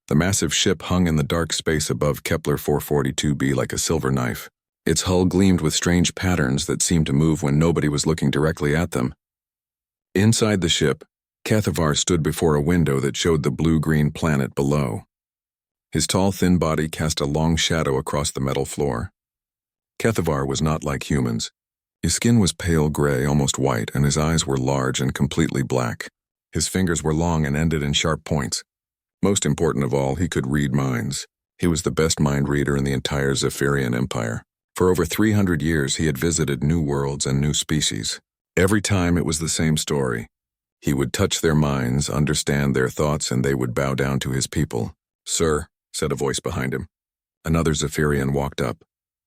The massive ship hung in the dark space above Kepler 442b like a silver knife. Its hull gleamed with strange patterns that seemed to move when nobody was looking directly at them. Inside the ship, Cathavar stood before a window that showed the blue-green planet below. His tall, thin body cast a long shadow across the metal floor. Cathavar was not like humans. His skin was pale gray, almost white, and his eyes were large and completely black. His fingers were long and ended in sharp points. Most important of all, he could read minds. He was the best mind reader in the entire Zephyrian Empire. For over 300 years, he had visited new worlds and new species. Every time it was the same story. He would touch their minds, understand their thoughts, and they would bow down to his people. "Sir," said a voice behind him. Another Zephyrian walked up,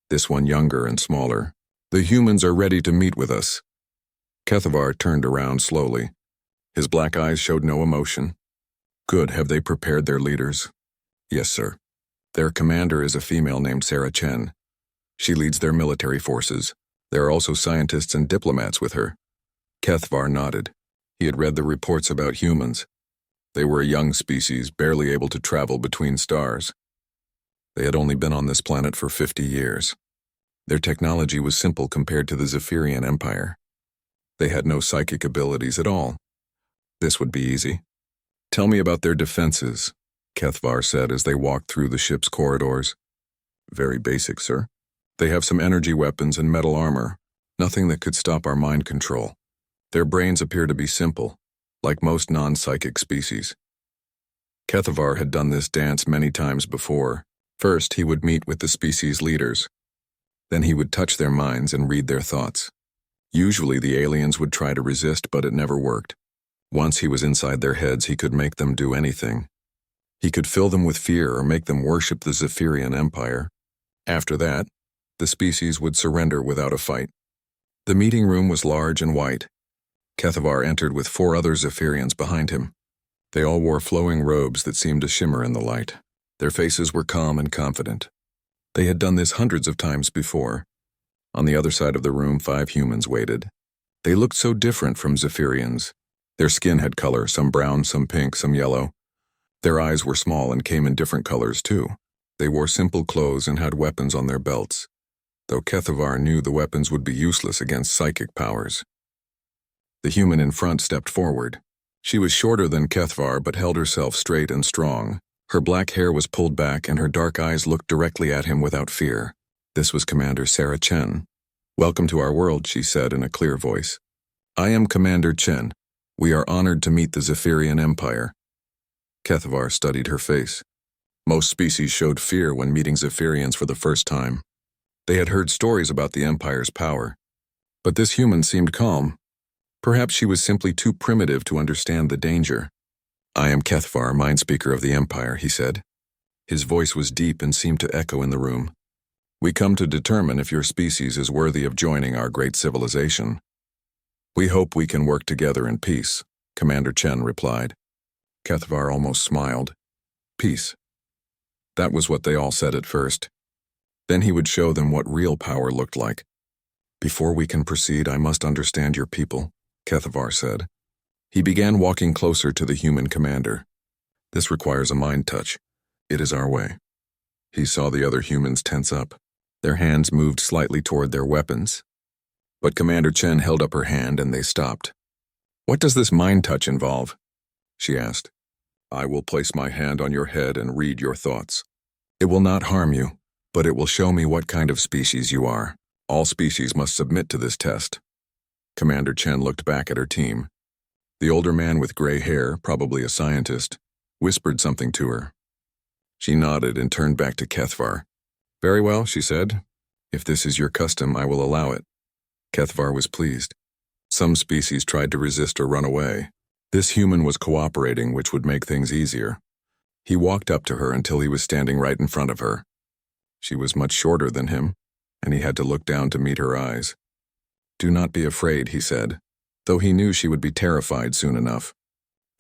this one younger and smaller. "The humans are ready to meet with us." Cathavar turned around slowly. His black eyes showed no emotion. "Good. Have they prepared their leaders?" "Yes, sir. Their commander is a female named Sarah Chen. She leads their military forces. There are also scientists and diplomats with her." Cathavar nodded. He had read the reports about humans. They were a young species, barely able to travel between stars. They had only been on this planet for 50 years. Their technology was simple compared to the Zephyrian Empire. They had no psychic abilities at all. This would be easy. "Tell me about their defenses," Cathavar said as they walked through the ship's corridors. "Very basic, sir. They have some energy weapons and metal armor, nothing that could stop our mind control. Their brains appear to be simple, like most non-psychic species." Cathavar had done this dance many times before. First, he would meet with the species leaders. Then he would touch their minds and read their thoughts. Usually the aliens would try to resist, but it never worked. Once he was inside their heads, he could make them do anything. He could fill them with fear or make them worship the Zephyrian Empire. After that, the species would surrender without a fight. The meeting room was large and white. Cathavar entered with 4 other Zephyrians behind him. They all wore flowing robes that seemed to shimmer in the light. Their faces were calm and confident. They had done this hundreds of times before. On the other side of the room, 5 humans waited. They looked so different from Zephyrians. Their skin had color, some brown, some pink, some yellow. Their eyes were small and came in different colors too. They wore simple clothes and had weapons on their belts, though Cathavar knew the weapons would be useless against psychic powers. The human in front stepped forward. She was shorter than Cathavar but held herself straight and strong. Her black hair was pulled back and her dark eyes looked directly at him without fear. This was Commander Sarah Chen. "Welcome to our world," she said in a clear voice. "I am Commander Chen. We are honored to meet the Zephyrian Empire." Cathavar studied her face. Most species showed fear when meeting Zephyrians for the first time. They had heard stories about the Empire's power. But this human seemed calm. Perhaps she was simply too primitive to understand the danger. "I am Cathavar, Mindspeaker of the Empire," he said. His voice was deep and seemed to echo in the room. "We come to determine if your species is worthy of joining our great civilization." "We hope we can work together in peace," Commander Chen replied. Cathavar almost smiled. Peace. That was what they all said at first. Then he would show them what real power looked like. "Before we can proceed, I must understand your people," Cathavar said. He began walking closer to the human commander. "This requires a mind touch. It is our way." He saw the other humans tense up. Their hands moved slightly toward their weapons. But Commander Chen held up her hand and they stopped. "What does this mind touch involve?" she asked. "I will place my hand on your head and read your thoughts. It will not harm you, but it will show me what kind of species you are. All species must submit to this test." Commander Chen looked back at her team. The older man with gray hair, probably a scientist, whispered something to her. She nodded and turned back to Cathavar. "Very well," she said. "If this is your custom, I will allow it." Cathavar was pleased. Some species tried to resist or run away. This human was cooperating, which would make things easier. He walked up to her until he was standing right in front of her. She was much shorter than him, and he had to look down to meet her eyes. "Do not be afraid," he said, though he knew she would be terrified soon enough.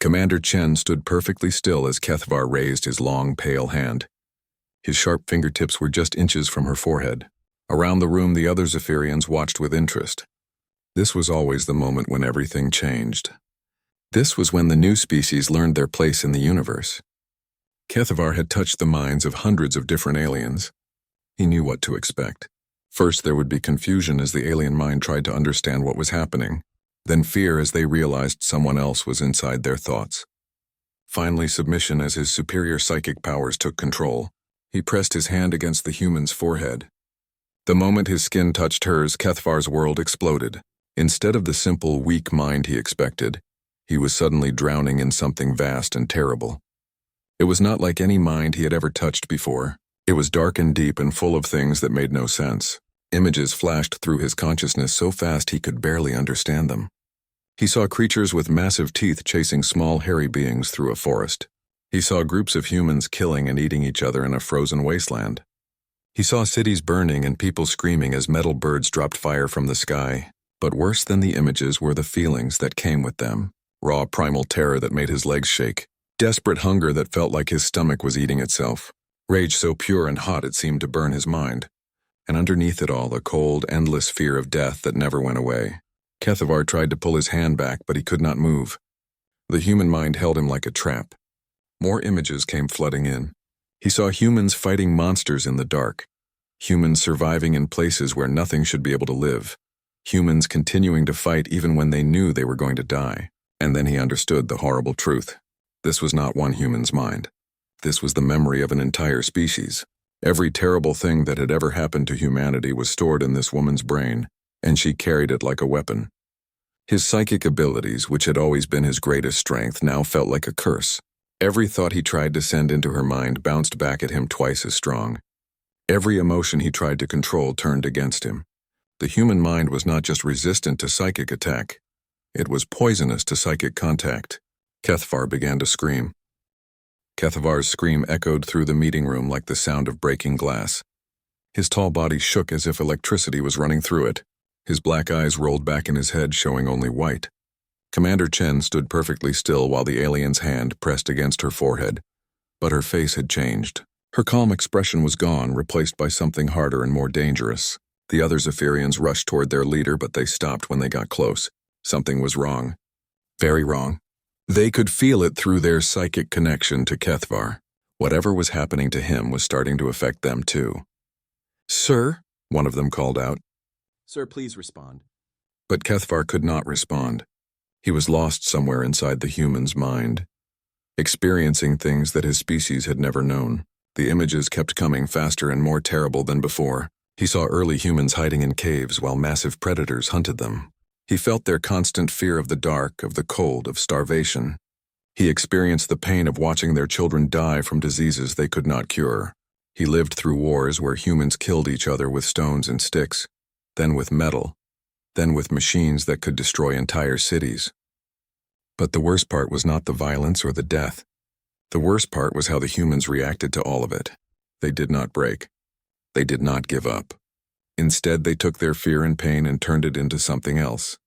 Commander Chen stood perfectly still as Cathavar raised his long, pale hand. His sharp fingertips were just inches from her forehead. Around the room, the other Zephyrians watched with interest. This was always the moment when everything changed. This was when the new species learned their place in the universe. Kethavar had touched the minds of hundreds of different aliens. He knew what to expect. First, there would be confusion as the alien mind tried to understand what was happening, then fear as they realized someone else was inside their thoughts. Finally, submission as his superior psychic powers took control. He pressed his hand against the human's forehead. The moment his skin touched hers, Kethavar's world exploded. Instead of the simple, weak mind he expected, he was suddenly drowning in something vast and terrible. It was not like any mind he had ever touched before. It was dark and deep and full of things that made no sense. Images flashed through his consciousness so fast he could barely understand them. He saw creatures with massive teeth chasing small, hairy beings through a forest. He saw groups of humans killing and eating each other in a frozen wasteland. He saw cities burning and people screaming as metal birds dropped fire from the sky. But worse than the images were the feelings that came with them. Raw, primal terror that made his legs shake. Desperate hunger that felt like his stomach was eating itself. Rage so pure and hot it seemed to burn his mind. And underneath it all, a cold, endless fear of death that never went away. Kethavar tried to pull his hand back, but he could not move. The human mind held him like a trap. More images came flooding in. He saw humans fighting monsters in the dark. Humans surviving in places where nothing should be able to live. Humans continuing to fight even when they knew they were going to die. And then he understood the horrible truth. This was not one human's mind. This was the memory of an entire species. Every terrible thing that had ever happened to humanity was stored in this woman's brain, and she carried it like a weapon. His psychic abilities, which had always been his greatest strength, now felt like a curse. Every thought he tried to send into her mind bounced back at him twice as strong. Every emotion he tried to control turned against him. The human mind was not just resistant to psychic attack. It was poisonous to psychic contact. Kethavar began to scream. Kethavar's scream echoed through the meeting room like the sound of breaking glass. His tall body shook as if electricity was running through it. His black eyes rolled back in his head, showing only white. Commander Chen stood perfectly still while the alien's hand pressed against her forehead. But her face had changed. Her calm expression was gone, replaced by something harder and more dangerous. The other Zephyrians rushed toward their leader, but they stopped when they got close. Something was wrong. Very wrong. They could feel it through their psychic connection to Kethavar. Whatever was happening to him was starting to affect them too. "Sir?" one of them called out. "Sir, please respond." But Kethavar could not respond. He was lost somewhere inside the human's mind, experiencing things that his species had never known. The images kept coming faster and more terrible than before. He saw early humans hiding in caves while massive predators hunted them. He felt their constant fear of the dark, of the cold, of starvation. He experienced the pain of watching their children die from diseases they could not cure. He lived through wars where humans killed each other with stones and sticks, then with metal, then with machines that could destroy entire cities. But the worst part was not the violence or the death. The worst part was how the humans reacted to all of it. They did not break. They did not give up. Instead, they took their fear and pain and turned it into something else.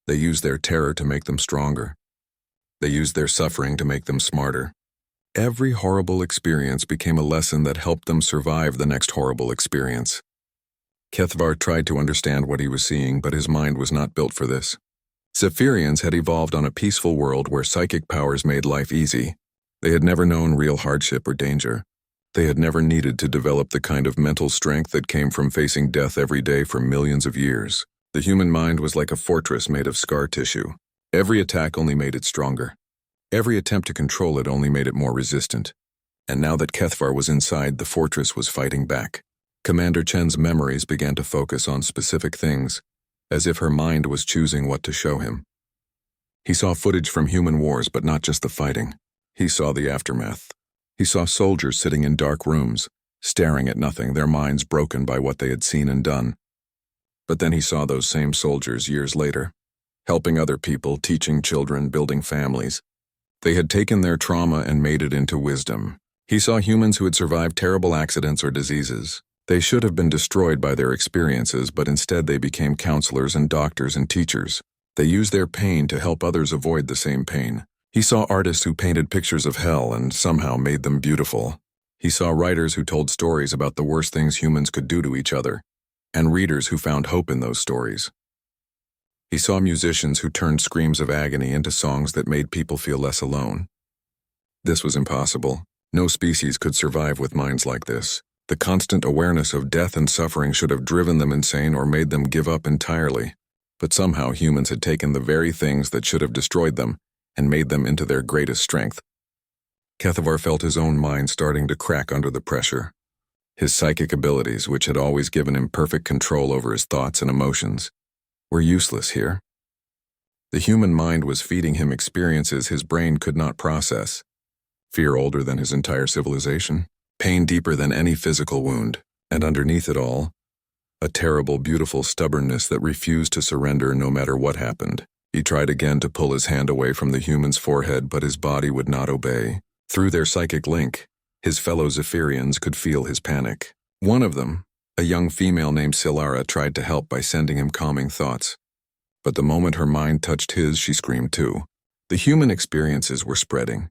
They used their terror to make them stronger. They used their suffering to make them smarter. Every horrible experience became a lesson that helped them survive the next horrible experience. Kethavar tried to understand what he was seeing, but his mind was not built for this. Zephyrians had evolved on a peaceful world where psychic powers made life easy. They had never known real hardship or danger. They had never needed to develop the kind of mental strength that came from facing death every day for millions of years. The human mind was like a fortress made of scar tissue. Every attack only made it stronger. Every attempt to control it only made it more resistant. And now that Kethavar was inside, the fortress was fighting back. Commander Chen's memories began to focus on specific things, as if her mind was choosing what to show him. He saw footage from human wars, but not just the fighting. He saw the aftermath. He saw soldiers sitting in dark rooms, staring at nothing, their minds broken by what they had seen and done. But then he saw those same soldiers years later, helping other people, teaching children, building families. They had taken their trauma and made it into wisdom. He saw humans who had survived terrible accidents or diseases. They should have been destroyed by their experiences, but instead they became counselors and doctors and teachers. They used their pain to help others avoid the same pain. He saw artists who painted pictures of hell and somehow made them beautiful. He saw writers who told stories about the worst things humans could do to each other, and readers who found hope in those stories. He saw musicians who turned screams of agony into songs that made people feel less alone. This was impossible. No species could survive with minds like this. The constant awareness of death and suffering should have driven them insane or made them give up entirely. But somehow humans had taken the very things that should have destroyed them and made them into their greatest strength. Kethavar felt his own mind starting to crack under the pressure. His psychic abilities, which had always given him perfect control over his thoughts and emotions, were useless here. The human mind was feeding him experiences his brain could not process. Fear older than his entire civilization, pain deeper than any physical wound, and underneath it all, a terrible, beautiful stubbornness that refused to surrender no matter what happened. He tried again to pull his hand away from the human's forehead, but his body would not obey. Through their psychic link, his fellow Zephyrians could feel his panic. One of them, a young female named Silara, tried to help by sending him calming thoughts. But the moment her mind touched his, she screamed too. The human experiences were spreading.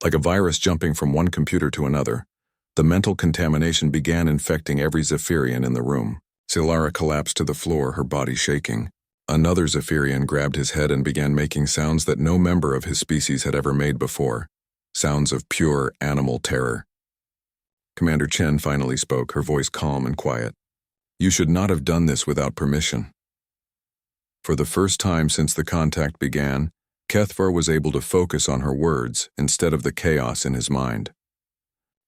Like a virus jumping from one computer to another, the mental contamination began infecting every Zephyrian in the room. Silara collapsed to the floor, her body shaking. Another Zephyrian grabbed his head and began making sounds that no member of his species had ever made before. Sounds of pure animal terror. Commander Chen finally spoke, her voice calm and quiet. "You should not have done this without permission." For the first time since the contact began, Kethavar was able to focus on her words instead of the chaos in his mind.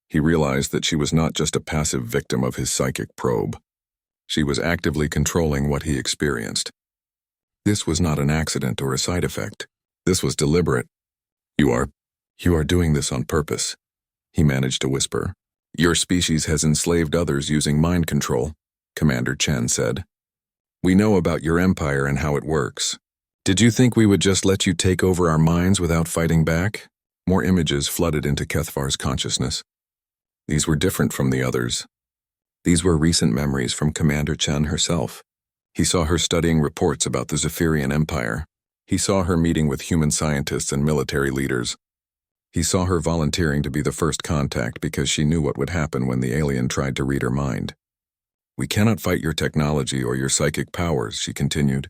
He realized that she was not just a passive victim of his psychic probe. She was actively controlling what he experienced. This was not an accident or a side effect. This was deliberate. You are doing this on purpose," he managed to whisper. "Your species has enslaved others using mind control," Commander Chen said. "We know about your empire and how it works. Did you think we would just let you take over our minds without fighting back?" More images flooded into Kethavar's consciousness. These were different from the others. These were recent memories from Commander Chen herself. He saw her studying reports about the Zephyrian Empire. He saw her meeting with human scientists and military leaders. He saw her volunteering to be the first contact because she knew what would happen when the alien tried to read her mind. "We cannot fight your technology or your psychic powers," she continued.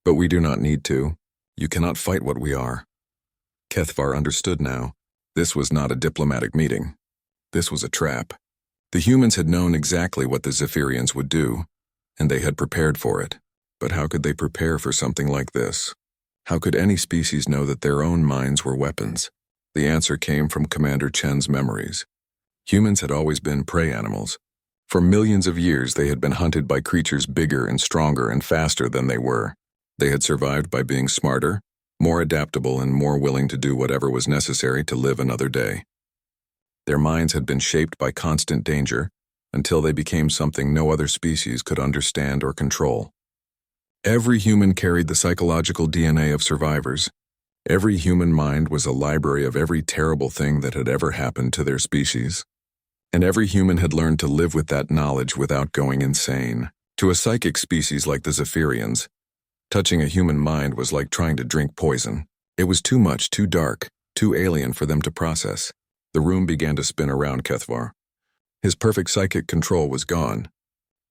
"But we do not need to. You cannot fight what we are." Kethavar understood now. This was not a diplomatic meeting. This was a trap. The humans had known exactly what the Zephyrians would do, and they had prepared for it. But how could they prepare for something like this? How could any species know that their own minds were weapons? The answer came from Commander Chen's memories. Humans had always been prey animals. For millions of years, they had been hunted by creatures bigger and stronger and faster than they were. They had survived by being smarter, more adaptable, and more willing to do whatever was necessary to live another day. Their minds had been shaped by constant danger until they became something no other species could understand or control. Every human carried the psychological DNA of survivors. Every human mind was a library of every terrible thing that had ever happened to their species. And every human had learned to live with that knowledge without going insane. To a psychic species like the Zephyrians, touching a human mind was like trying to drink poison. It was too much, too dark, too alien for them to process. The room began to spin around Kethavar. His perfect psychic control was gone.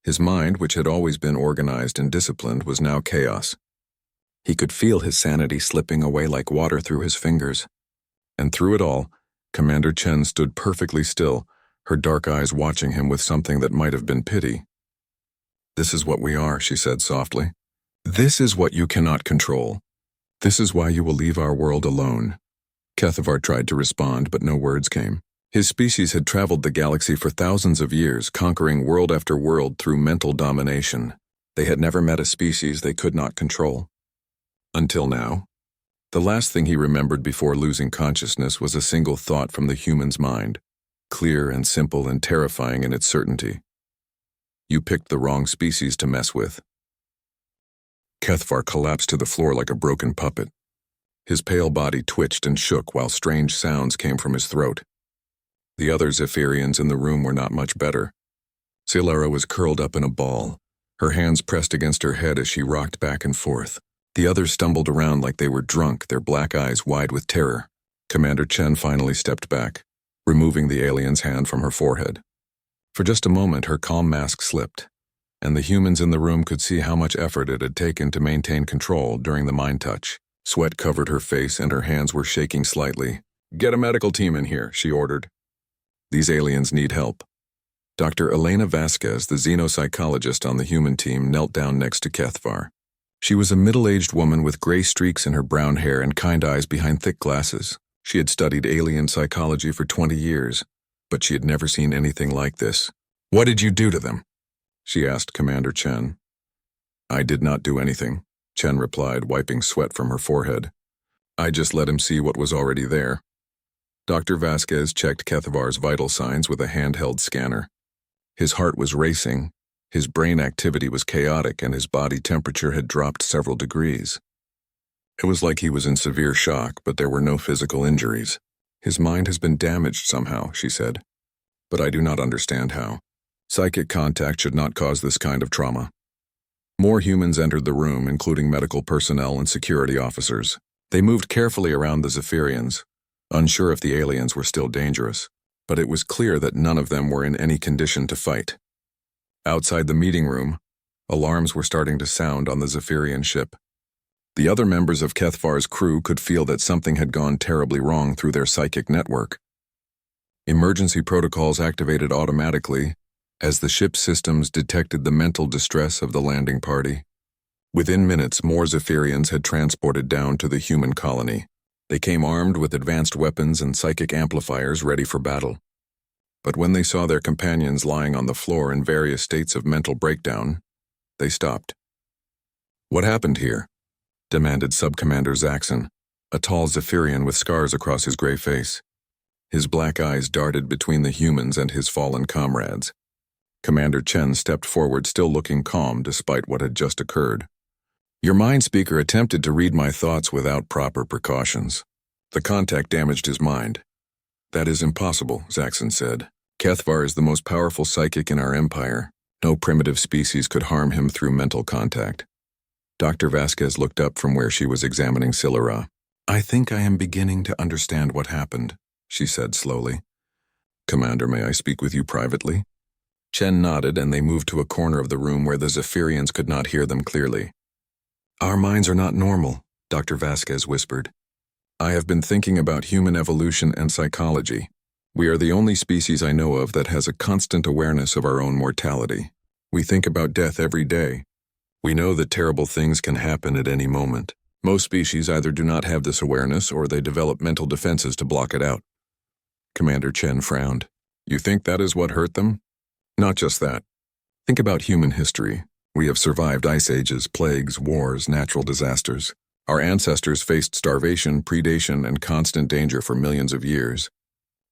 His mind, which had always been organized and disciplined, was now chaos. He could feel his sanity slipping away like water through his fingers. And through it all, Commander Chen stood perfectly still, her dark eyes watching him with something that might have been pity. "This is what we are," she said softly. "This is what you cannot control. This is why you will leave our world alone." Kethavar tried to respond, but no words came. His species had traveled the galaxy for thousands of years, conquering world after world through mental domination. They had never met a species they could not control. Until now. The last thing he remembered before losing consciousness was a single thought from the human's mind, clear and simple and terrifying in its certainty. "You picked the wrong species to mess with." Kethavar collapsed to the floor like a broken puppet. His pale body twitched and shook while strange sounds came from his throat. The other Zephyrians in the room were not much better. Silara was curled up in a ball, her hands pressed against her head as she rocked back and forth. The others stumbled around like they were drunk, their black eyes wide with terror. Commander Chen finally stepped back, removing the alien's hand from her forehead. For just a moment, her calm mask slipped, and the humans in the room could see how much effort it had taken to maintain control during the mind touch. Sweat covered her face and her hands were shaking slightly. "Get a medical team in here," she ordered. These aliens need help. Dr. Elena Vasquez, the xenopsychologist on the human team, knelt down next to Kethvar. She was a middle-aged woman with gray streaks in her brown hair and kind eyes behind thick glasses. She had studied alien psychology for 20 years, but she had never seen anything like this. "What did you do to them?" she asked Commander Chen. "I did not do anything," Chen replied, wiping sweat from her forehead. "I just let him see what was already there." Dr. Vasquez checked Kethvar's vital signs with a handheld scanner. His heart was racing, his brain activity was chaotic, and his body temperature had dropped several degrees. It was like he was in severe shock, but there were no physical injuries. "His mind has been damaged somehow," she said. "But I do not understand how. Psychic contact should not cause this kind of trauma." More humans entered the room, including medical personnel and security officers. They moved carefully around the Zephyrians, unsure if the aliens were still dangerous, but it was clear that none of them were in any condition to fight. Outside the meeting room, alarms were starting to sound on the Zephyrian ship. The other members of Kethvar's crew could feel that something had gone terribly wrong through their psychic network. Emergency protocols activated automatically as the ship's systems detected the mental distress of the landing party. Within minutes, more Zephyrians had transported down to the human colony. They came armed with advanced weapons and psychic amplifiers ready for battle. But when they saw their companions lying on the floor in various states of mental breakdown, they stopped. "What happened here?" demanded Subcommander Zaxxon, a tall Zephyrian with scars across his gray face. His black eyes darted between the humans and his fallen comrades. Commander Chen stepped forward, still looking calm despite what had just occurred. "Your mind speaker attempted to read my thoughts without proper precautions. The contact damaged his mind." "That is impossible," Zaxxon said. "Kethvar is the most powerful psychic in our empire. No primitive species could harm him through mental contact." Dr. Vasquez looked up from where she was examining Silura. "I think I am beginning to understand what happened," she said slowly. "Commander, may I speak with you privately?" Chen nodded, and they moved to a corner of the room where the Zephyrians could not hear them clearly. "Our minds are not normal," Dr. Vasquez whispered. "I have been thinking about human evolution and psychology. We are the only species I know of that has a constant awareness of our own mortality. We think about death every day. We know that terrible things can happen at any moment. Most species either do not have this awareness or they develop mental defenses to block it out." Commander Chen frowned. "You think that is what hurt them?" "Not just that. Think about human history. We have survived ice ages, plagues, wars, natural disasters. Our ancestors faced starvation, predation, and constant danger for millions of years.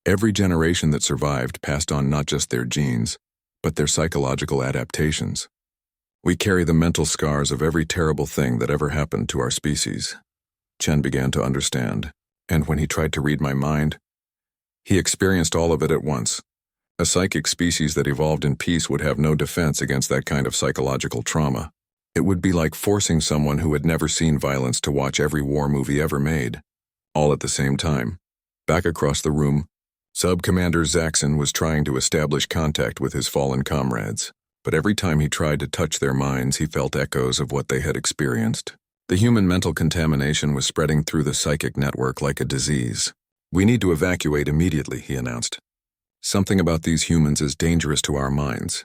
Every generation that survived passed on not just their genes, but their psychological adaptations. We carry the mental scars of every terrible thing that ever happened to our species." Chen began to understand, and when he tried to read my mind, he experienced all of it at once. A psychic species that evolved in peace would have no defense against that kind of psychological trauma. It would be like forcing someone who had never seen violence to watch every war movie ever made, all at the same time. Back across the room, Sub-Commander Zaxxon was trying to establish contact with his fallen comrades, but every time he tried to touch their minds, he felt echoes of what they had experienced. The human mental contamination was spreading through the psychic network like a disease. "We need to evacuate immediately," he announced. "Something about these humans is dangerous to our minds.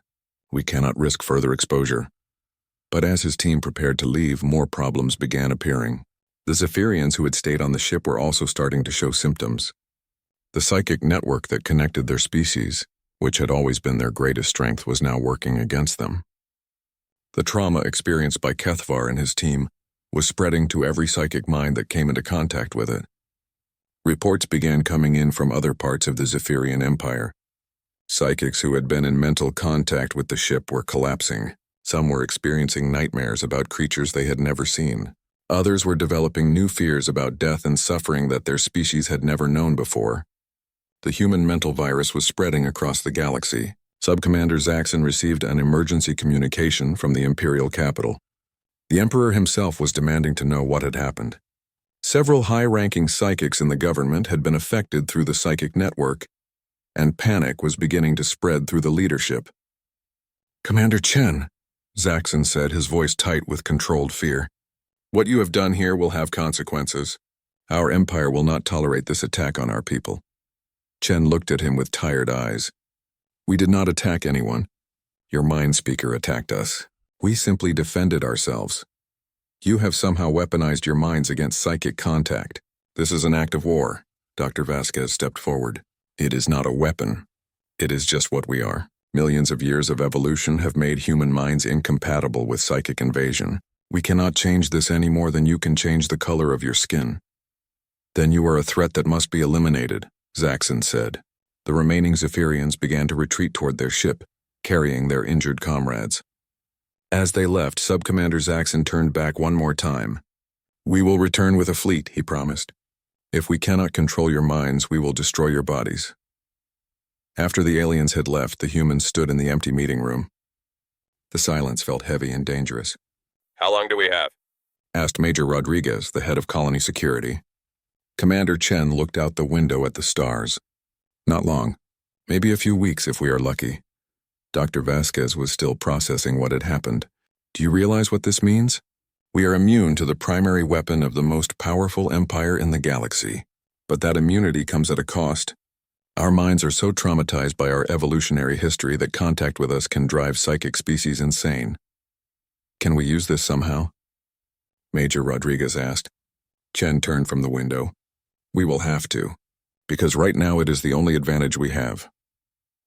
We cannot risk further exposure." But as his team prepared to leave, more problems began appearing. The Zephyrians who had stayed on the ship were also starting to show symptoms. The psychic network that connected their species, which had always been their greatest strength, was now working against them. The trauma experienced by Kethvar and his team was spreading to every psychic mind that came into contact with it. Reports began coming in from other parts of the Zephyrian Empire. Psychics who had been in mental contact with the ship were collapsing. Some were experiencing nightmares about creatures they had never seen. Others were developing new fears about death and suffering that their species had never known before. The human mental virus was spreading across the galaxy. Sub-Commander Zaxxon received an emergency communication from the Imperial capital. The Emperor himself was demanding to know what had happened. Several high-ranking psychics in the government had been affected through the psychic network, and panic was beginning to spread through the leadership. "Commander Chen," Zaxxon said, his voice tight with controlled fear. "What you have done here will have consequences. Our empire will not tolerate this attack on our people." Chen looked at him with tired eyes. We did not attack anyone. Your mind speaker attacked us. We simply defended ourselves. You have somehow weaponized your minds against psychic contact. This is an act of war. Dr. Vasquez stepped forward. It is not a weapon. It is just what we are. Millions of years of evolution have made human minds incompatible with psychic invasion. We cannot change this any more than you can change the color of your skin. Then you are a threat that must be eliminated, Zaxxon said. The remaining Zephyrians began to retreat toward their ship, carrying their injured comrades. As they left, Subcommander Zaxxon turned back one more time. We will return with a fleet, he promised. If we cannot control your minds, we will destroy your bodies. After the aliens had left, the humans stood in the empty meeting room. The silence felt heavy and dangerous. How long do we have? Asked Major Rodriguez, the head of colony security. Commander Chen looked out the window at the stars. Not long. Maybe a few weeks if we are lucky. Dr. Vasquez was still processing what had happened. Do you realize what this means? We are immune to the primary weapon of the most powerful empire in the galaxy. But that immunity comes at a cost. Our minds are so traumatized by our evolutionary history that contact with us can drive psychic species insane. Can we use this somehow? Major Rodriguez asked. Chen turned from the window. We will have to, because right now it is the only advantage we have.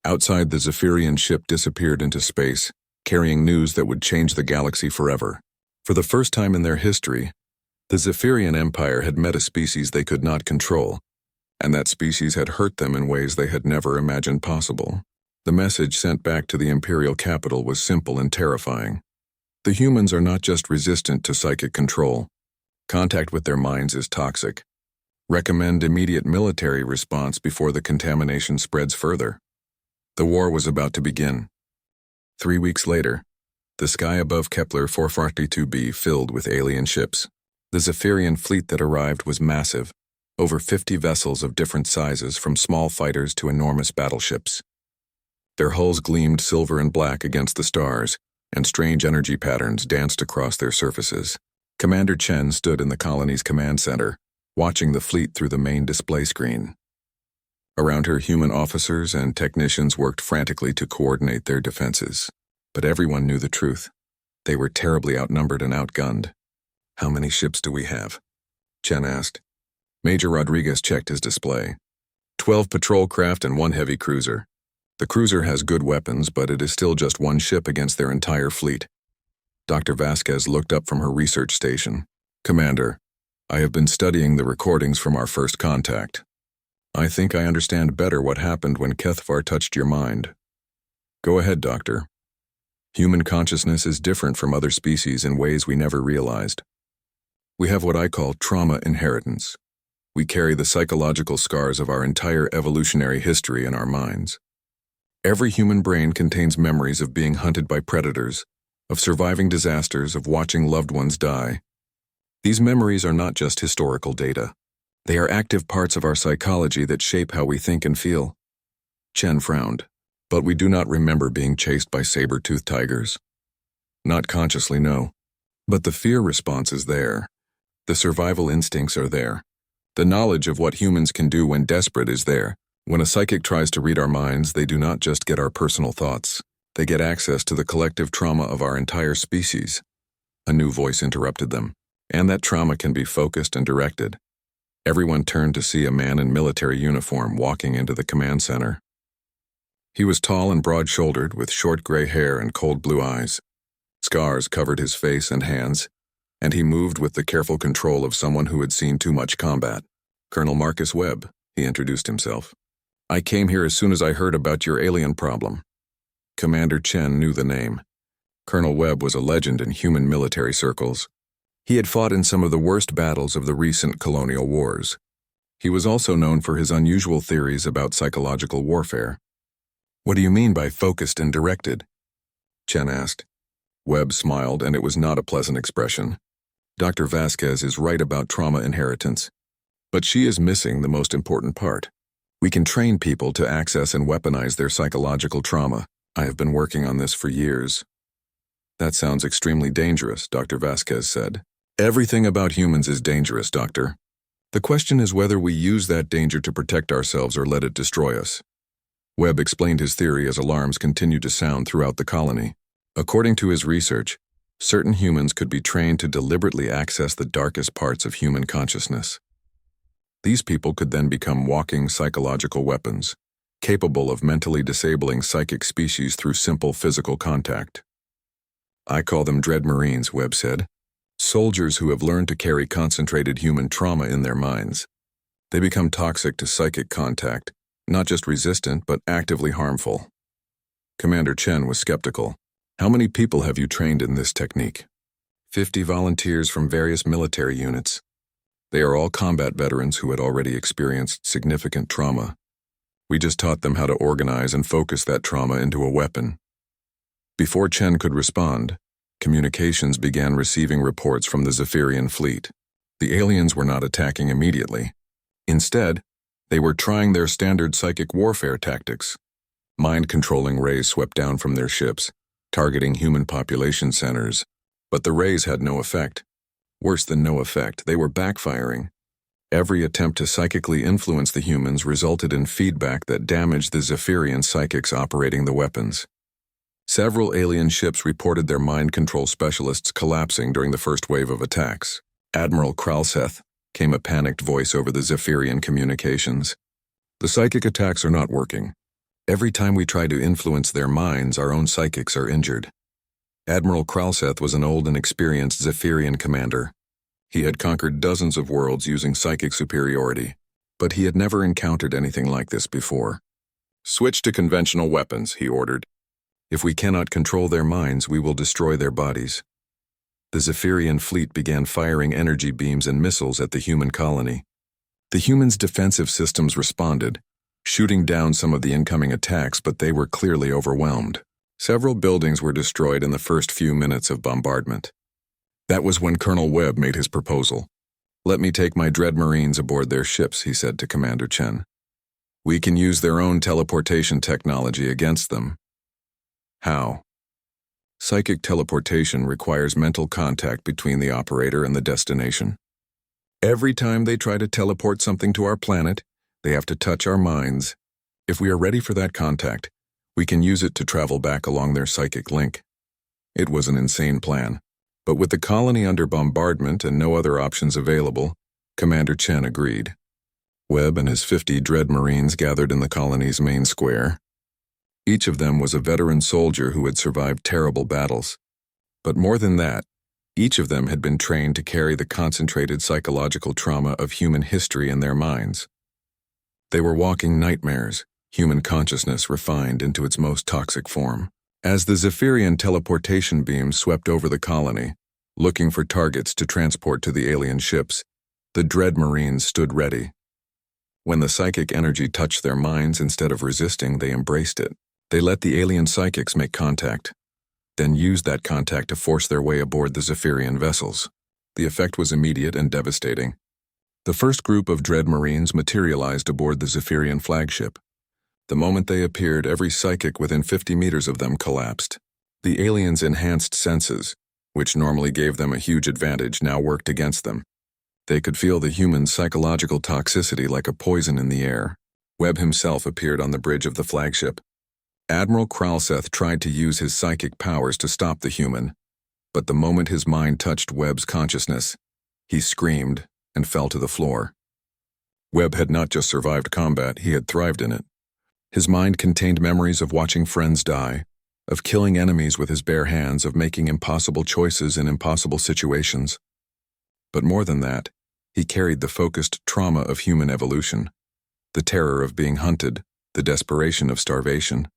Outside, the Zephyrian ship disappeared into space, carrying news that would change the galaxy forever. For the first time in their history, the Zephyrian Empire had met a species they could not control, and that species had hurt them in ways they had never imagined possible. The message sent back to the Imperial capital was simple and terrifying. The humans are not just resistant to psychic control. Contact with their minds is toxic. Recommend immediate military response before the contamination spreads further. The war was about to begin. 3 weeks later, the sky above Kepler 442b filled with alien ships. The Zephyrian fleet that arrived was massive, over 50 vessels of different sizes from small fighters to enormous battleships. Their hulls gleamed silver and black against the stars, and strange energy patterns danced across their surfaces. Commander Chen stood in the colony's command center, watching the fleet through the main display screen. Around her, human officers and technicians worked frantically to coordinate their defenses. But everyone knew the truth. They were terribly outnumbered and outgunned. How many ships do we have? Chen asked. Major Rodriguez checked his display. 12 patrol craft and 1 heavy cruiser. The cruiser has good weapons, but it is still just 1 ship against their entire fleet. Dr. Vasquez looked up from her research station. Commander, I have been studying the recordings from our first contact. I think I understand better what happened when Kethvar touched your mind. Go ahead, Doctor. Human consciousness is different from other species in ways we never realized. We have what I call trauma inheritance. We carry the psychological scars of our entire evolutionary history in our minds. Every human brain contains memories of being hunted by predators, of surviving disasters, of watching loved ones die. These memories are not just historical data. They are active parts of our psychology that shape how we think and feel. Chen frowned. But we do not remember being chased by saber-toothed tigers. Not consciously, no. But the fear response is there. The survival instincts are there. The knowledge of what humans can do when desperate is there. When a psychic tries to read our minds, they do not just get our personal thoughts. They get access to the collective trauma of our entire species. A new voice interrupted them. And that trauma can be focused and directed. Everyone turned to see a man in military uniform walking into the command center. He was tall and broad-shouldered, with short gray hair and cold blue eyes. Scars covered his face and hands, and he moved with the careful control of someone who had seen too much combat. Colonel Marcus Webb, he introduced himself. I came here as soon as I heard about your alien problem. Commander Chen knew the name. Colonel Webb was a legend in human military circles. He had fought in some of the worst battles of the recent colonial wars. He was also known for his unusual theories about psychological warfare. What do you mean by focused and directed? Chen asked. Webb smiled, and it was not a pleasant expression. Dr. Vasquez is right about trauma inheritance. But she is missing the most important part. We can train people to access and weaponize their psychological trauma. I have been working on this for years. That sounds extremely dangerous, Dr. Vasquez said. Everything about humans is dangerous, Doctor. The question is whether we use that danger to protect ourselves or let it destroy us. Webb explained his theory as alarms continued to sound throughout the colony. According to his research, certain humans could be trained to deliberately access the darkest parts of human consciousness. These people could then become walking psychological weapons, capable of mentally disabling psychic species through simple physical contact. I call them Dread Marines, Webb said. Soldiers who have learned to carry concentrated human trauma in their minds. They become toxic to psychic contact, not just resistant but actively harmful. Commander Chen was skeptical. How many people have you trained in this technique? 50 volunteers from various military units. They are all combat veterans who had already experienced significant trauma. We just taught them how to organize and focus that trauma into a weapon. Before Chen could respond, communications began receiving reports from the Zephyrian fleet. The aliens were not attacking immediately. Instead, they were trying their standard psychic warfare tactics. Mind-controlling rays swept down from their ships, targeting human population centers. But the rays had no effect. Worse than no effect, they were backfiring. Every attempt to psychically influence the humans resulted in feedback that damaged the Zephyrian psychics operating the weapons. Several alien ships reported their mind control specialists collapsing during the first wave of attacks. Admiral Kralseth came a panicked voice over the Zephyrian communications. The psychic attacks are not working. Every time we try to influence their minds, our own psychics are injured. Admiral Kralseth was an old and experienced Zephyrian commander. He had conquered dozens of worlds using psychic superiority, but he had never encountered anything like this before. Switch to conventional weapons, he ordered. If we cannot control their minds, we will destroy their bodies. The Zephyrian fleet began firing energy beams and missiles at the human colony. The humans' defensive systems responded, shooting down some of the incoming attacks, but they were clearly overwhelmed. Several buildings were destroyed in the first few minutes of bombardment. That was when Colonel Webb made his proposal. Let me take my Dread Marines aboard their ships, he said to Commander Chen. We can use their own teleportation technology against them. How? Psychic teleportation requires mental contact between the operator and the destination. Every time they try to teleport something to our planet, they have to touch our minds. If we are ready for that contact, we can use it to travel back along their psychic link. It was an insane plan, but with the colony under bombardment and no other options available, Commander Chen agreed. Webb and his 50 Dread Marines gathered in the colony's main square. Each of them was a veteran soldier who had survived terrible battles. But more than that, each of them had been trained to carry the concentrated psychological trauma of human history in their minds. They were walking nightmares, human consciousness refined into its most toxic form. As the Zephyrian teleportation beams swept over the colony, looking for targets to transport to the alien ships, the Dread Marines stood ready. When the psychic energy touched their minds, instead of resisting, they embraced it. They let the alien psychics make contact, then used that contact to force their way aboard the Zephyrian vessels. The effect was immediate and devastating. The first group of Dread Marines materialized aboard the Zephyrian flagship. The moment they appeared, every psychic within 50 meters of them collapsed. The aliens' enhanced senses, which normally gave them a huge advantage, now worked against them. They could feel the humans' psychological toxicity like a poison in the air. Webb himself appeared on the bridge of the flagship. Admiral Kralseth tried to use his psychic powers to stop the human, but the moment his mind touched Webb's consciousness, he screamed and fell to the floor. Webb had not just survived combat, he had thrived in it. His mind contained memories of watching friends die, of killing enemies with his bare hands, of making impossible choices in impossible situations. But more than that, he carried the focused trauma of human evolution, the terror of being hunted, the desperation of starvation,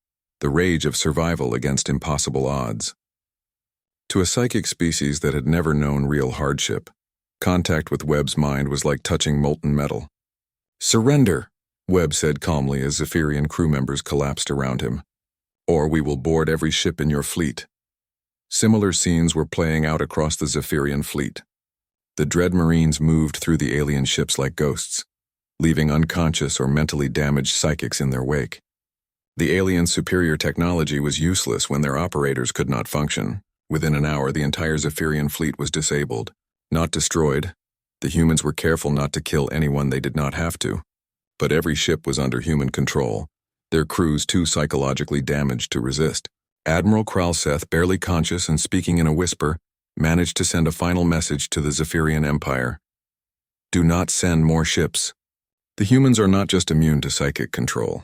the rage of survival against impossible odds. To a psychic species that had never known real hardship, contact with Webb's mind was like touching molten metal. "Surrender," Webb said calmly as Zephyrian crew members collapsed around him. "Or we will board every ship in your fleet." Similar scenes were playing out across the Zephyrian fleet. The Dread Marines moved through the alien ships like ghosts, leaving unconscious or mentally damaged psychics in their wake. The aliens' superior technology was useless when their operators could not function. Within an hour, the entire Zephyrian fleet was disabled, not destroyed, The humans were careful not to kill anyone they did not have to. But every ship was under human control, their crews too psychologically damaged to resist. Admiral Kralseth, barely conscious and speaking in a whisper, managed to send a final message to the Zephyrian Empire. Do not send more ships. The humans are not just immune to psychic control.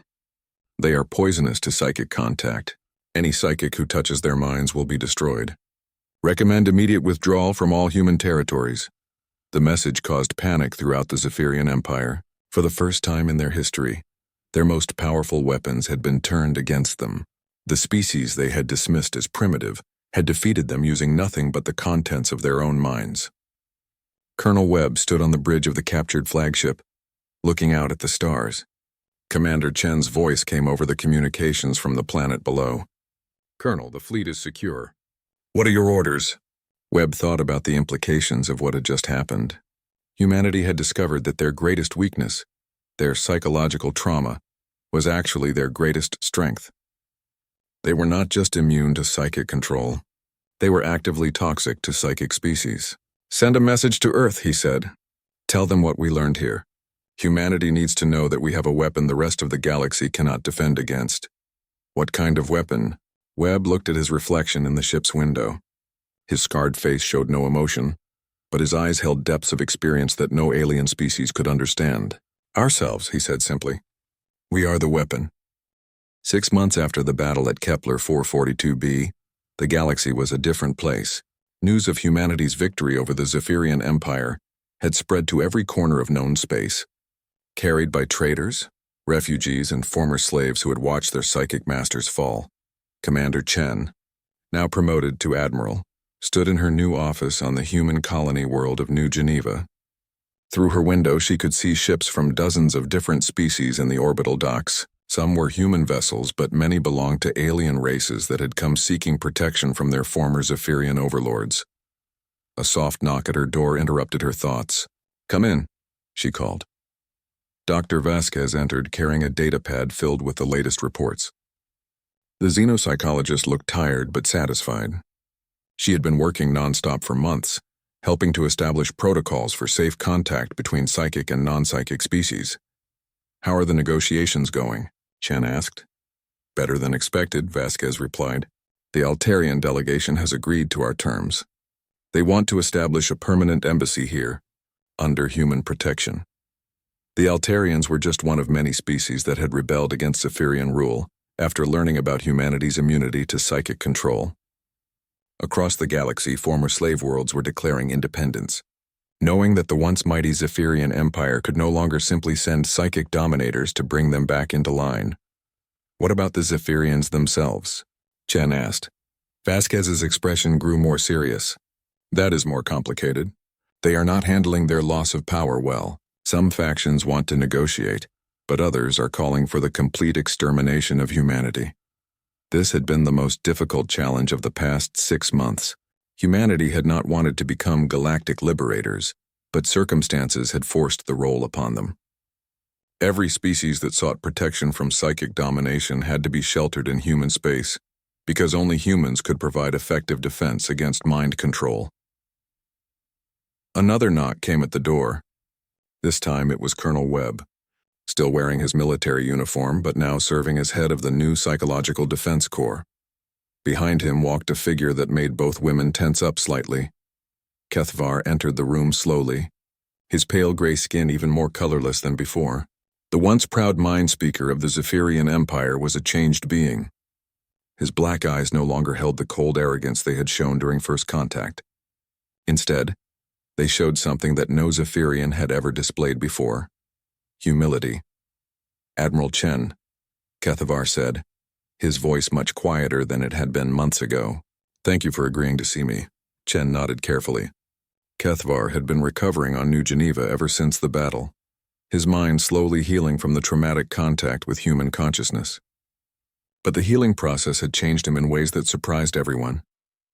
They are poisonous to psychic contact. Any psychic who touches their minds will be destroyed. Recommend immediate withdrawal from all human territories. The message caused panic throughout the Zephyrian Empire. For the first time in their history, their most powerful weapons had been turned against them. The species they had dismissed as primitive had defeated them using nothing but the contents of their own minds. Colonel Webb stood on the bridge of the captured flagship, looking out at the stars. Commander Chen's voice came over the communications from the planet below. Colonel, the fleet is secure. What are your orders? Webb thought about the implications of what had just happened. Humanity had discovered that their greatest weakness, their psychological trauma, was actually their greatest strength. They were not just immune to psychic control. They were actively toxic to psychic species. Send a message to Earth, he said. Tell them what we learned here. Humanity needs to know that we have a weapon the rest of the galaxy cannot defend against. What kind of weapon? Webb looked at his reflection in the ship's window. His scarred face showed no emotion, but his eyes held depths of experience that no alien species could understand. Ourselves, he said simply. We are the weapon. 6 months after the battle at Kepler 442b, the galaxy was a different place. News of humanity's victory over the Zephyrian Empire had spread to every corner of known space. Carried by traders, refugees, and former slaves who had watched their psychic masters fall, Commander Chen, now promoted to Admiral, stood in her new office on the human colony world of New Geneva. Through her window, she could see ships from dozens of different species in the orbital docks. Some were human vessels, but many belonged to alien races that had come seeking protection from their former Zephyrian overlords. A soft knock at her door interrupted her thoughts. Come in, she called. Dr. Vasquez entered carrying a datapad filled with the latest reports. The xenopsychologist looked tired but satisfied. She had been working nonstop for months, helping to establish protocols for safe contact between psychic and non-psychic species. How are the negotiations going? Chen asked. Better than expected, Vasquez replied. The Altarian delegation has agreed to our terms. They want to establish a permanent embassy here, under human protection. The Altarians were just one of many species that had rebelled against Zephyrian rule after learning about humanity's immunity to psychic control. Across the galaxy, former slave worlds were declaring independence, knowing that the once mighty Zephyrian Empire could no longer simply send psychic dominators to bring them back into line. What about the Zephyrians themselves? Chen asked. Vasquez's expression grew more serious. That is more complicated. They are not handling their loss of power well. Some factions want to negotiate, but others are calling for the complete extermination of humanity. This had been the most difficult challenge of the past 6 months. Humanity had not wanted to become galactic liberators, but circumstances had forced the role upon them. Every species that sought protection from psychic domination had to be sheltered in human space, because only humans could provide effective defense against mind control. Another knock came at the door. This time it was Colonel Webb, still wearing his military uniform but now serving as head of the new Psychological Defense Corps. Behind him walked a figure that made both women tense up slightly. Kethvar entered the room slowly, his pale gray skin even more colorless than before. The once proud mind speaker of the Zephyrian Empire was a changed being. His black eyes no longer held the cold arrogance they had shown during first contact. Instead, they showed something that no Zephyrian had ever displayed before: humility. Admiral Chen, Kethvar said, his voice much quieter than it had been months ago. Thank you for agreeing to see me. Chen nodded carefully. Kethvar had been recovering on New Geneva ever since the battle, his mind slowly healing from the traumatic contact with human consciousness. But the healing process had changed him in ways that surprised everyone.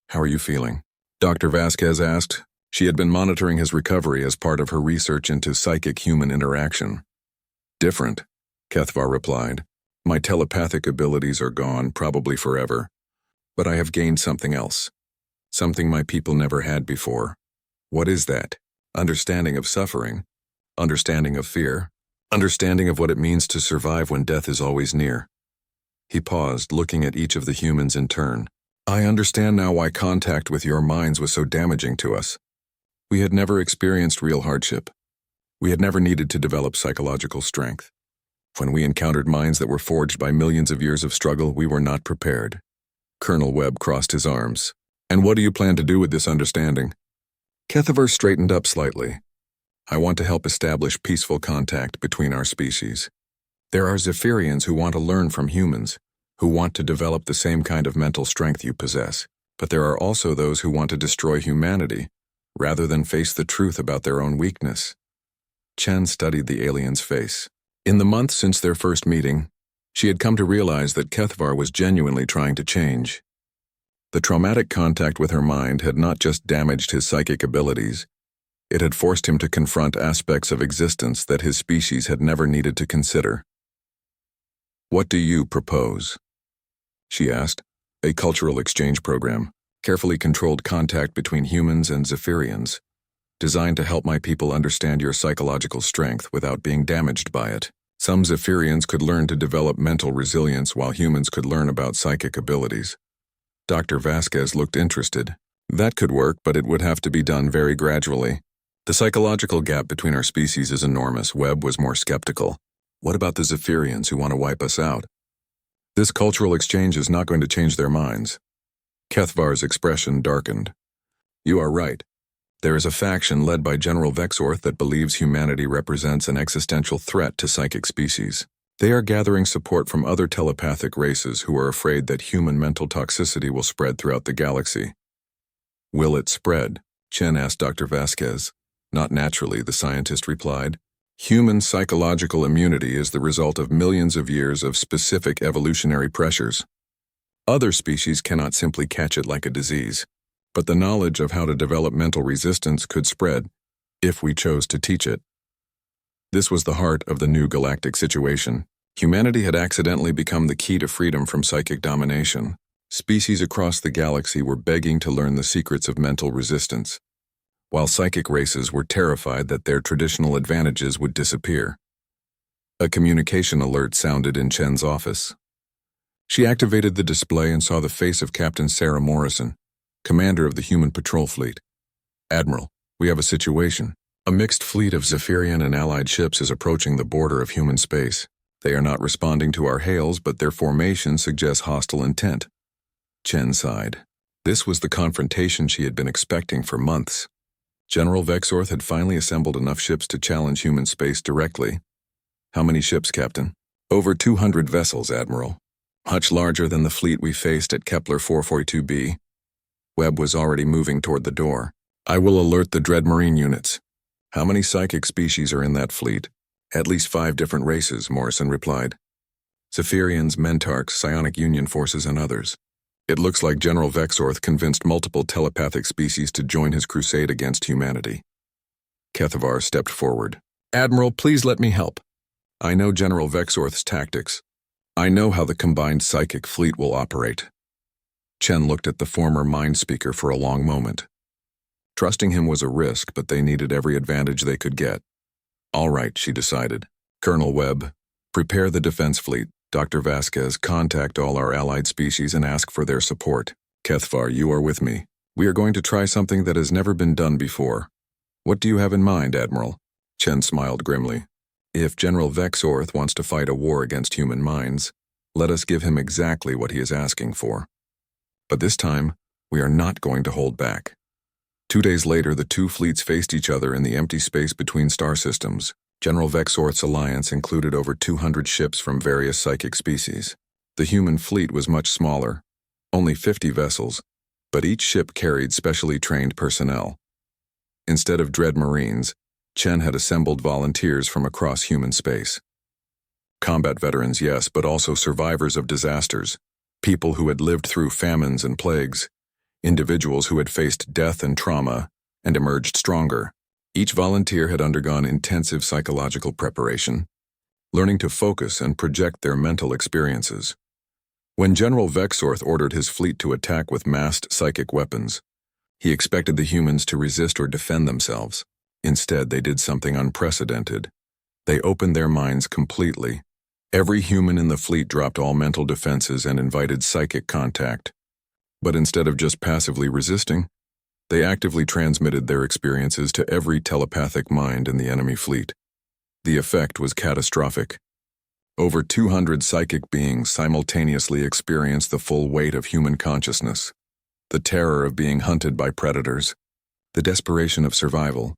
How are you feeling? Dr. Vasquez asked. She had been monitoring his recovery as part of her research into psychic-human interaction. Different, Kethvar replied. My telepathic abilities are gone, probably forever. But I have gained something else. Something my people never had before. What is that? understanding of suffering, understanding of fear, understanding of what it means to survive when death is always near. He paused, looking at each of the humans in turn. I understand now why contact with your minds was so damaging to us. We had never experienced real hardship. We had never needed to develop psychological strength. When we encountered minds that were forged by millions of years of struggle, we were not prepared. Colonel Webb crossed his arms. And what do you plan to do with this understanding? Kethavar straightened up slightly. I want to help establish peaceful contact between our species. There are Zephyrians who want to learn from humans, who want to develop the same kind of mental strength you possess. But there are also those who want to destroy humanity, rather than face the truth about their own weakness. Chen studied the alien's face. In the months since their first meeting, she had come to realize that Kethavar was genuinely trying to change. The traumatic contact with her mind had not just damaged his psychic abilities, it had forced him to confront aspects of existence that his species had never needed to consider. What do you propose? She asked. A cultural exchange program, carefully controlled contact between humans and Zephyrians, designed to help my people understand your psychological strength without being damaged by it. Some Zephyrians could learn to develop mental resilience while humans could learn about psychic abilities. Dr. Vasquez looked interested. That could work, but it would have to be done very gradually. The psychological gap between our species is enormous. Webb was more skeptical. What about the Zephyrians who want to wipe us out? This cultural exchange is not going to change their minds. Kethavar's expression darkened. You are right. There is a faction led by General Vexorth that believes humanity represents an existential threat to psychic species. They are gathering support from other telepathic races who are afraid that human mental toxicity will spread throughout the galaxy. Will it spread? Chen asked Dr. Vasquez. Not naturally, the scientist replied. Human psychological immunity is the result of millions of years of specific evolutionary pressures. Other species cannot simply catch it like a disease, but the knowledge of how to develop mental resistance could spread if we chose to teach it. This was the heart of the new galactic situation. Humanity had accidentally become the key to freedom from psychic domination. Species across the galaxy were begging to learn the secrets of mental resistance, while psychic races were terrified that their traditional advantages would disappear. A communication alert sounded in Chen's office. She activated the display and saw the face of Captain Sarah Morrison, commander of the human patrol fleet. Admiral, we have a situation. A mixed fleet of Zephyrian and allied ships is approaching the border of human space. They are not responding to our hails, but their formation suggests hostile intent. Chen sighed. This was the confrontation she had been expecting for months. General Vexorth had finally assembled enough ships to challenge human space directly. How many ships, Captain? Over 200 vessels, Admiral. Much larger than the fleet we faced at Kepler 442b. Webb was already moving toward the door. I will alert the Dread Marine units. How many psychic species are in that fleet? At least 5 different races, Morrison replied. Zephyrians, Mentarchs, Psionic Union forces, and others. It looks like General Vexorth convinced multiple telepathic species to join his crusade against humanity. Kethavar stepped forward. Admiral, please let me help. I know General Vexorth's tactics. I know how the combined psychic fleet will operate. Chen looked at the former mind speaker for a long moment. Trusting him was a risk, but they needed every advantage they could get. All right, she decided. Colonel Webb, prepare the defense fleet. Dr. Vasquez, contact all our allied species and ask for their support. Kethavar, you are with me. We are going to try something that has never been done before. What do you have in mind, Admiral? Chen smiled grimly. If General Vexorth wants to fight a war against human minds, let us give him exactly what he is asking for. But this time, we are not going to hold back. 2 days later, the two fleets faced each other in the empty space between star systems. General Vexorth's alliance included over 200 ships from various psychic species. The human fleet was much smaller, only 50 vessels, but each ship carried specially trained personnel. Instead of Dread Marines, Chen had assembled volunteers from across human space. Combat veterans, yes, but also survivors of disasters, people who had lived through famines and plagues, individuals who had faced death and trauma and emerged stronger. Each volunteer had undergone intensive psychological preparation, learning to focus and project their mental experiences. When General Vexorth ordered his fleet to attack with massed psychic weapons, he expected the humans to resist or defend themselves. Instead, they did something unprecedented. They opened their minds completely. Every human in the fleet dropped all mental defenses and invited psychic contact. But instead of just passively resisting, they actively transmitted their experiences to every telepathic mind in the enemy fleet. The effect was catastrophic. Over 200 psychic beings simultaneously experienced the full weight of human consciousness, the terror of being hunted by predators, the desperation of survival,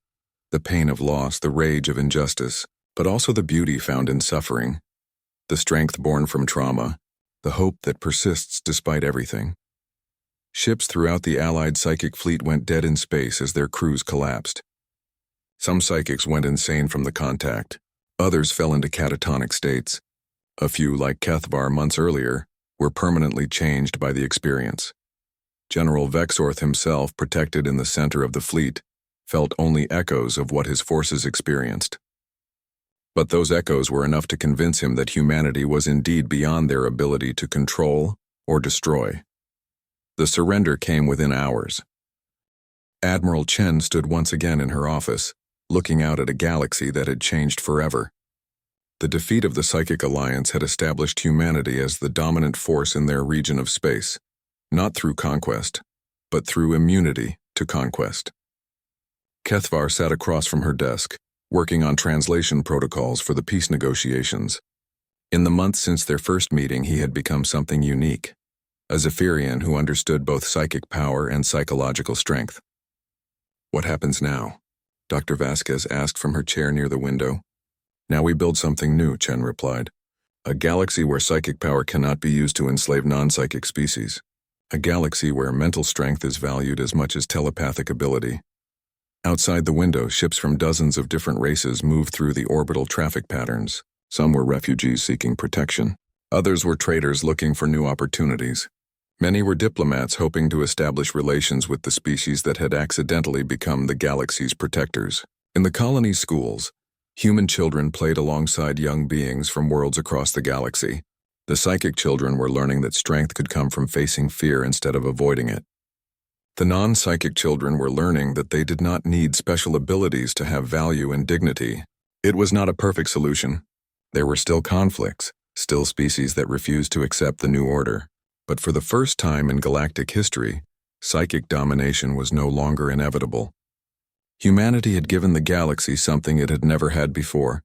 the pain of loss, the rage of injustice, but also the beauty found in suffering, the strength born from trauma, the hope that persists despite everything. Ships throughout the Allied psychic fleet went dead in space as their crews collapsed. Some psychics went insane from the contact. Others fell into catatonic states. A few, like Kethvar months earlier, were permanently changed by the experience. General Vexorth himself, protected in the center of the fleet, felt only echoes of what his forces experienced. But those echoes were enough to convince him that humanity was indeed beyond their ability to control or destroy. The surrender came within hours. Admiral Chen stood once again in her office, looking out at a galaxy that had changed forever. The defeat of the Psychic Alliance had established humanity as the dominant force in their region of space, not through conquest, but through immunity to conquest. Kethvar sat across from her desk, working on translation protocols for the peace negotiations. In the months since their first meeting, he had become something unique, a Zephyrian who understood both psychic power and psychological strength. "What happens now?" Dr. Vasquez asked from her chair near the window. "Now we build something new," Chen replied. "A galaxy where psychic power cannot be used to enslave non-psychic species. A galaxy where mental strength is valued as much as telepathic ability." Outside the window, ships from dozens of different races moved through the orbital traffic patterns. Some were refugees seeking protection. Others were traders looking for new opportunities. Many were diplomats hoping to establish relations with the species that had accidentally become the galaxy's protectors. In the colony schools, human children played alongside young beings from worlds across the galaxy. The psychic children were learning that strength could come from facing fear instead of avoiding it. The non-psychic children were learning that they did not need special abilities to have value and dignity. It was not a perfect solution. There were still conflicts, still species that refused to accept the new order. But for the first time in galactic history, psychic domination was no longer inevitable. Humanity had given the galaxy something it had never had before: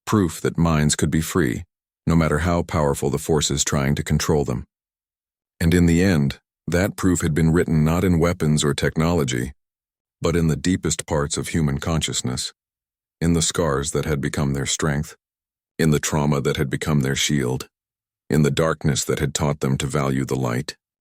proof that minds could be free, no matter how powerful the forces trying to control them. And in the end, that proof had been written not in weapons or technology, but in the deepest parts of human consciousness, in the scars that had become their strength, in the trauma that had become their shield, in the darkness that had taught them to value the light.